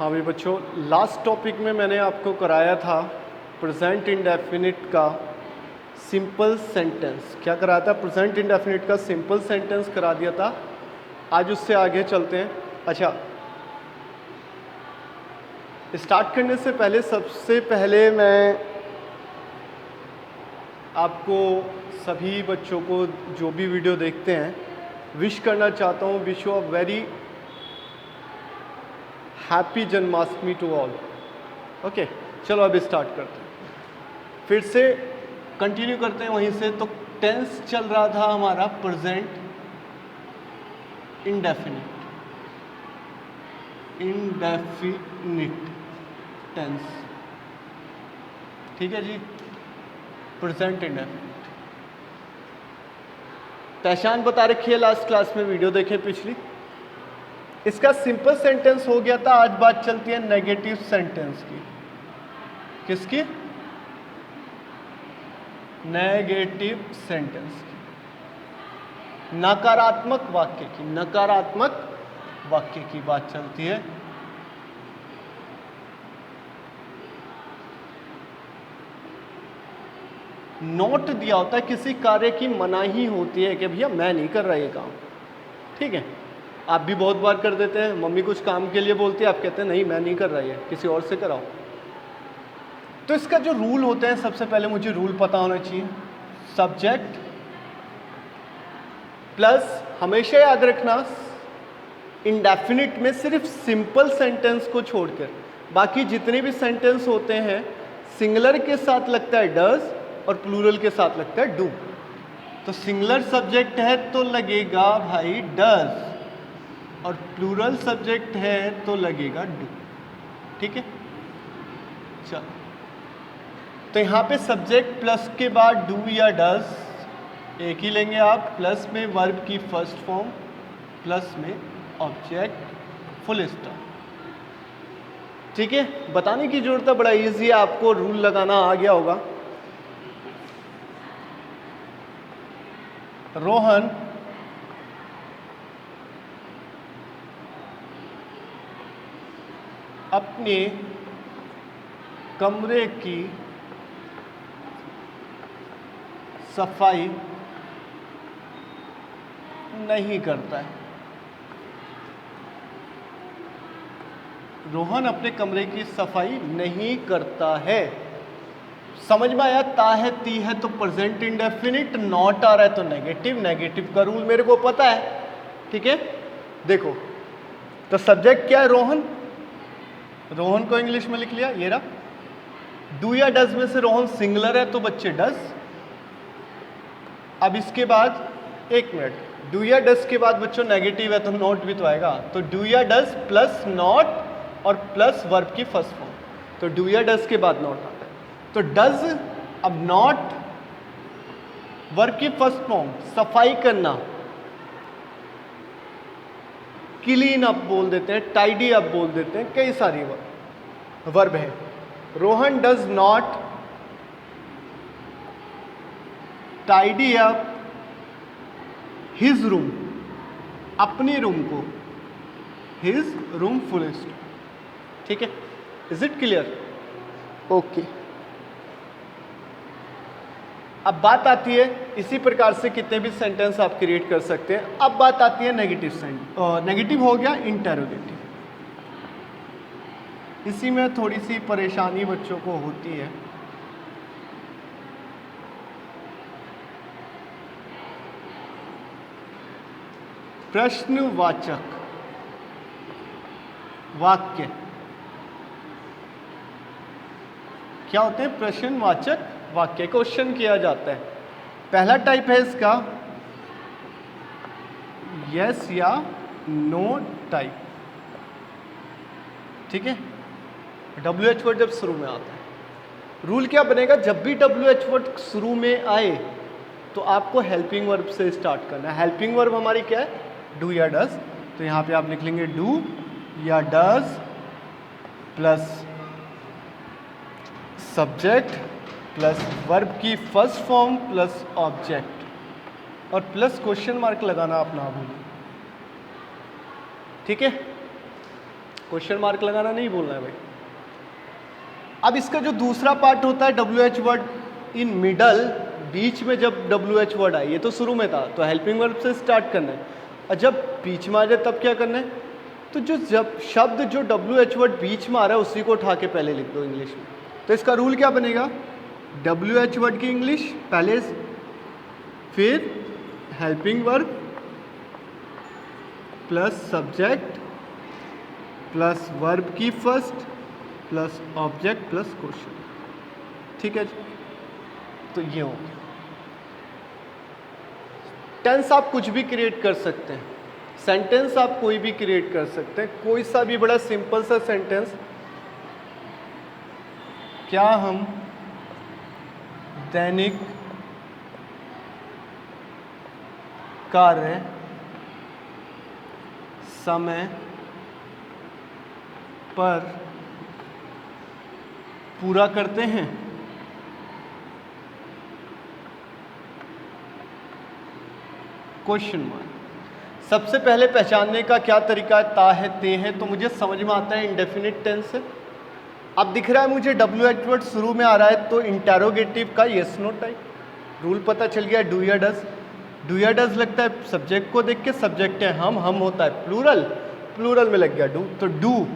हाँ भाई बच्चों, लास्ट टॉपिक में मैंने आपको कराया था प्रेजेंट इंडेफिनिट का सिंपल सेंटेंस। क्या कराया था? प्रेजेंट इंडेफिनिट का सिंपल सेंटेंस करा दिया था। आज उससे आगे चलते हैं। अच्छा, स्टार्ट करने से पहले सबसे पहले मैं आपको सभी बच्चों को जो भी वीडियो देखते हैं विश करना चाहता हूँ। Wish you a very happy Janmashtami to all. Okay, चलो अब स्टार्ट करते हैं, फिर से कंटिन्यू करते हैं वहीं से। तो टेंस चल रहा था हमारा प्रेजेंट इंडेफिनिट टेंस। ठीक है जी, प्रेजेंट इंडेफिनिट पहचान बता रखी है लास्ट क्लास में, वीडियो देखें पिछली। इसका सिंपल सेंटेंस हो गया था। आज बात चलती है नेगेटिव सेंटेंस की। किसकी? नेगेटिव सेंटेंस की, नकारात्मक वाक्य की। नकारात्मक वाक्य की बात चलती है। नोट दिया होता है, किसी कार्य की मनाही होती है कि भैया मैं नहीं कर रहा ये काम। ठीक है, आप भी बहुत बार कर देते हैं। मम्मी कुछ काम के लिए बोलती है, आप कहते हैं नहीं मैं नहीं कर रहा ये, किसी और से कराओ। तो इसका जो रूल होते हैं, सबसे पहले मुझे रूल पता होना चाहिए। सब्जेक्ट प्लस, हमेशा याद रखना, इंडेफिनिट में सिर्फ सिंपल सेंटेंस को छोड़कर बाकी जितने भी सेंटेंस होते हैं सिंगुलर के साथ लगता है डज और प्लूरल के साथ लगता है डू। तो सिंगुलर सब्जेक्ट है तो लगेगा भाई डज, और प्लूरल सब्जेक्ट है तो लगेगा डू। ठीक है, चलो। तो यहाँ पे सब्जेक्ट प्लस के बाद डू या डज एक ही लेंगे आप, प्लस में वर्ब की फर्स्ट फॉर्म, प्लस में ऑब्जेक्ट, फुल स्टॉप। ठीक है, बताने की जरूरत है, बड़ा इजी है, आपको रूल लगाना आ गया होगा। रोहन अपने कमरे की सफाई नहीं करता है। रोहन अपने कमरे की सफाई नहीं करता है। समझ में आया? ता है, ती है तो प्रेजेंट इंडेफिनिट, नॉट आ रहा है तो नेगेटिव। नेगेटिव का रूल मेरे को पता है। ठीक है, देखो तो सब्जेक्ट क्या है? रोहन। रोहन को इंग्लिश में लिख लिया, ये रहा। डू या डज में से रोहन सिंगुलर है तो बच्चे डज। अब इसके बाद एक मिनट, डू या डज के बाद बच्चों नेगेटिव है तो नॉट भी तो आएगा। तो डू या डज प्लस नॉट और प्लस वर्ब की फर्स्ट फॉर्म, तो डू या डज के बाद नॉट आता है। तो डज, अब नॉट, वर्ब की फर्स्ट फॉर्म, सफाई करना, क्लीन अप बोल देते हैं, टाइडी अप बोल देते हैं, कई सारी वर्ब है। Rohan does not tidy up his room, अपने रूम को, हिज रूम फुल स्टॉप। ठीक है, इज इट क्लियर? ओके। अब बात आती है, इसी प्रकार से कितने भी सेंटेंस आप क्रिएट कर सकते हैं। अब बात आती है नेगेटिव नेगेटिव हो गया इंटेरोगेटिव। इसी में थोड़ी सी परेशानी बच्चों को होती है। प्रश्नवाचक वाक्य क्या होते हैं? प्रश्नवाचक वाक्य, क्वेश्चन किया जाता है। पहला टाइप है इसका यस या नो टाइप। ठीक है, WH वर्ड जब शुरू में आता है, रूल क्या बनेगा? जब भी WH वर्ड शुरू में आए तो आपको हेल्पिंग वर्ब से स्टार्ट करना है। हेल्पिंग वर्ब हमारी क्या है? डू या डज। तो यहाँ पे आप लिख लेंगे डू या does plus subject plus verb की फर्स्ट फॉर्म प्लस ऑब्जेक्ट और प्लस क्वेश्चन मार्क लगाना आप ना भूलें। ठीक है, क्वेश्चन मार्क लगाना नहीं बोलना है भाई। अब इसका जो दूसरा पार्ट होता है WH वर्ड इन मिडल, बीच में जब WH वर्ड आए, ये तो शुरू में था तो हेल्पिंग वर्ब से स्टार्ट करना है, और जब बीच में आ जाए तब क्या करना है, तो जो जब शब्द जो WH वर्ड बीच में आ रहा है उसी को उठा के पहले लिख दो इंग्लिश में। तो इसका रूल क्या बनेगा, WH वर्ड की इंग्लिश पहले, फिर helping verb plus subject plus verb की first plus object plus question. ठीक है जी, तो ये हो गया। टेंस आप कुछ भी क्रिएट कर सकते हैं, सेंटेंस आप कोई भी क्रिएट कर सकते हैं, कोई सा भी बड़ा सिंपल सा सेंटेंस। क्या हम दैनिक कार्य समय पर पूरा करते हैं? Question mark. सबसे पहले पहचानने का क्या तरीका है, ता है ते है, तो मुझे समझ में आता है इंडेफिनिट टेंस है। अब दिख रहा है मुझे WH वर्ड शुरू में आ रहा है, तो इंटेरोगेटिव का यस नो टाइप रूल पता चल गया। डू या डज, डू या डज लगता है सब्जेक्ट को देख के, सब्जेक्ट है हम होता है प्लूरल, प्लूरल में लग गया डू, तो डू।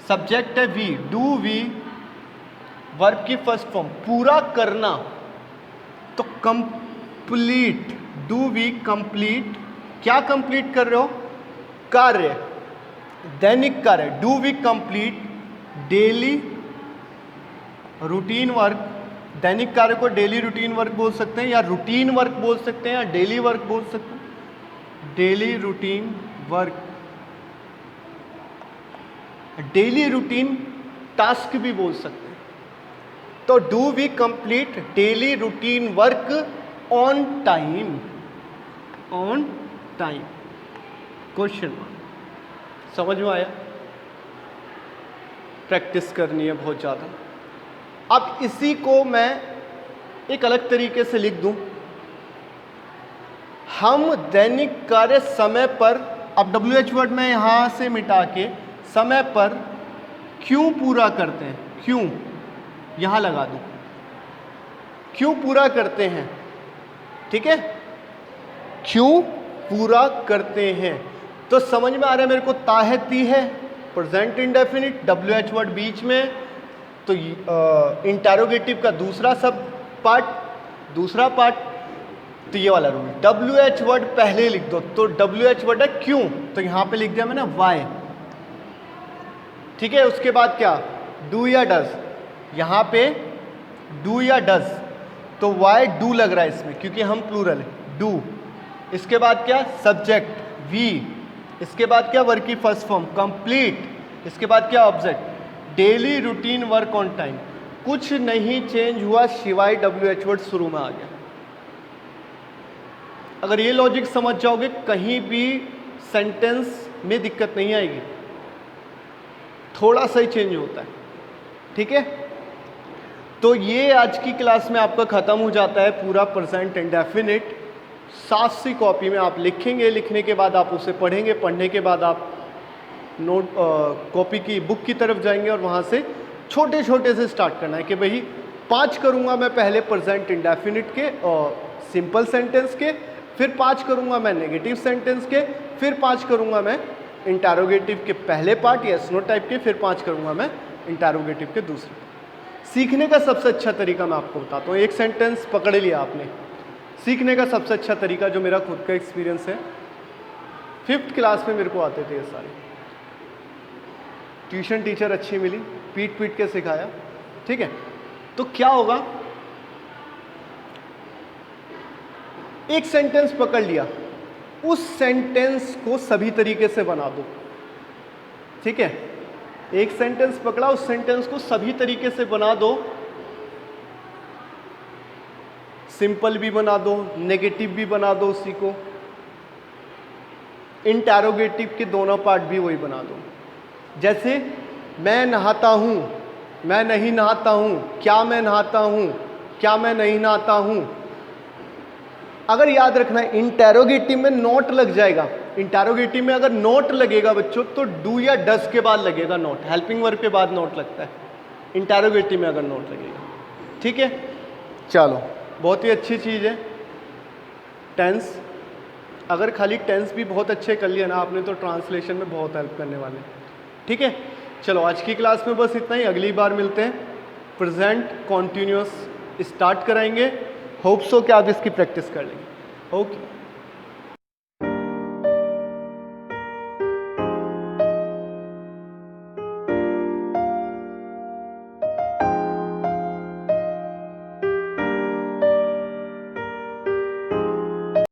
सब्जेक्ट है वी, डू वी, वर्ब की फर्स्ट फॉर्म पूरा करना, तो कंप्लीट, डू वी कंप्लीट। क्या कंप्लीट कर रहे हो, कार्य, दैनिक कार्य, do we complete daily routine work. दैनिक कार्य को डेली रूटीन वर्क बोल सकते हैं, या रूटीन वर्क बोल सकते हैं, या डेली वर्क बोल सकते हैं। Daily routine work, daily routine task भी बोल सकते हैं। तो do we complete daily routine work on time, on time, question mark. समझ में आया? प्रैक्टिस करनी है बहुत ज़्यादा। अब इसी को मैं एक अलग तरीके से लिख दूं, हम दैनिक कार्य समय पर, अब WH वर्ड में यहां से मिटा के समय पर क्यों पूरा करते हैं, क्यों यहां लगा दूं, क्यों पूरा करते हैं। ठीक है, क्यों पूरा करते हैं, तो समझ में आ रहा है मेरे को। ता है ती है प्रेजेंट इंडेफिनिट, WH वर्ड बीच में, तो इंटेरोगेटिव का दूसरा सब पार्ट, दूसरा पार्ट, तो ये वाला रूल। WH वर्ड पहले लिख दो, तो WH वर्ड है क्यों, तो यहां पे लिख दिया मैंने वाई। ठीक है, उसके बाद क्या, डू या डज, यहां पे डू या डज, तो वाई डू लग रहा है इसमें क्योंकि हम प्लूरल है, डू। इसके बाद क्या, सब्जेक्ट वी, इसके बाद क्या, वर्क की फर्स्ट फॉर्म कंप्लीट, इसके बाद क्या, object, daily routine work on time. कुछ नहीं चेंज हुआ सिवाय WH वर्ड शुरू में आ गया। अगर ये लॉजिक समझ जाओगे कहीं भी सेंटेंस में दिक्कत नहीं आएगी, थोड़ा सा ही चेंज होता है। ठीक है, तो ये आज की क्लास में आपका खत्म हो जाता है पूरा प्रेजेंट इंडेफिनिट। साफ सी कॉपी में आप लिखेंगे, लिखने के बाद आप उसे पढ़ेंगे, पढ़ने के बाद आप नोट कॉपी की बुक की तरफ जाएंगे और वहाँ से छोटे छोटे से स्टार्ट करना है कि भाई 5 करूँगा मैं पहले प्रेजेंट इंडेफिनिट के और सिंपल सेंटेंस के, फिर 5 करूँगा मैं नेगेटिव सेंटेंस के, फिर 5 करूँगा मैं इंटेरोगेटिव के पहले पार्ट या यस नो टाइप के, फिर 5 करूँगा मैं इंटेरोगेटिव के दूसरे। सीखने का सबसे अच्छा तरीका मैं आपको बताता हूँ। एक सेंटेंस पकड़ लिया आपने, सीखने का सबसे अच्छा तरीका जो मेरा खुद का एक्सपीरियंस है, 5th क्लास में मेरे को आते थे ये सारे, ट्यूशन टीचर अच्छी मिली, पीट पीट के सिखाया। ठीक है, तो क्या होगा, एक सेंटेंस पकड़ लिया, उस सेंटेंस को सभी तरीके से बना दो। ठीक है, एक सेंटेंस पकड़ा, उस सेंटेंस को सभी तरीके से बना दो, सिंपल भी बना दो, नेगेटिव भी बना दो, उसी को इंटेरोगेटिव के दोनों पार्ट भी वही बना दो। जैसे मैं नहाता हूँ, मैं नहीं नहाता हूँ, क्या मैं नहाता हूँ, क्या मैं नहीं नहाता हूँ। अगर याद रखना है इंटेरोगेटिव में नॉट लग जाएगा, इंटेरोगेटिव में अगर नॉट लगेगा बच्चों तो डू या डस के बाद लगेगा नॉट, हेल्पिंग वर्ब के बाद नॉट लगता है इंटेरोगेटिव में अगर नॉट लगेगा। ठीक है, चलो बहुत ही अच्छी चीज़ है टेंस। अगर खाली टेंस भी बहुत अच्छे कर लिया ना आपने तो ट्रांसलेशन में बहुत हेल्प करने वाले हैं। ठीक है, चलो आज की क्लास में बस इतना ही, अगली बार मिलते हैं। प्रेजेंट कॉन्टिन्यूअस स्टार्ट कराएंगे, होप सो कि आप इसकी प्रैक्टिस कर लेंगे। ओके।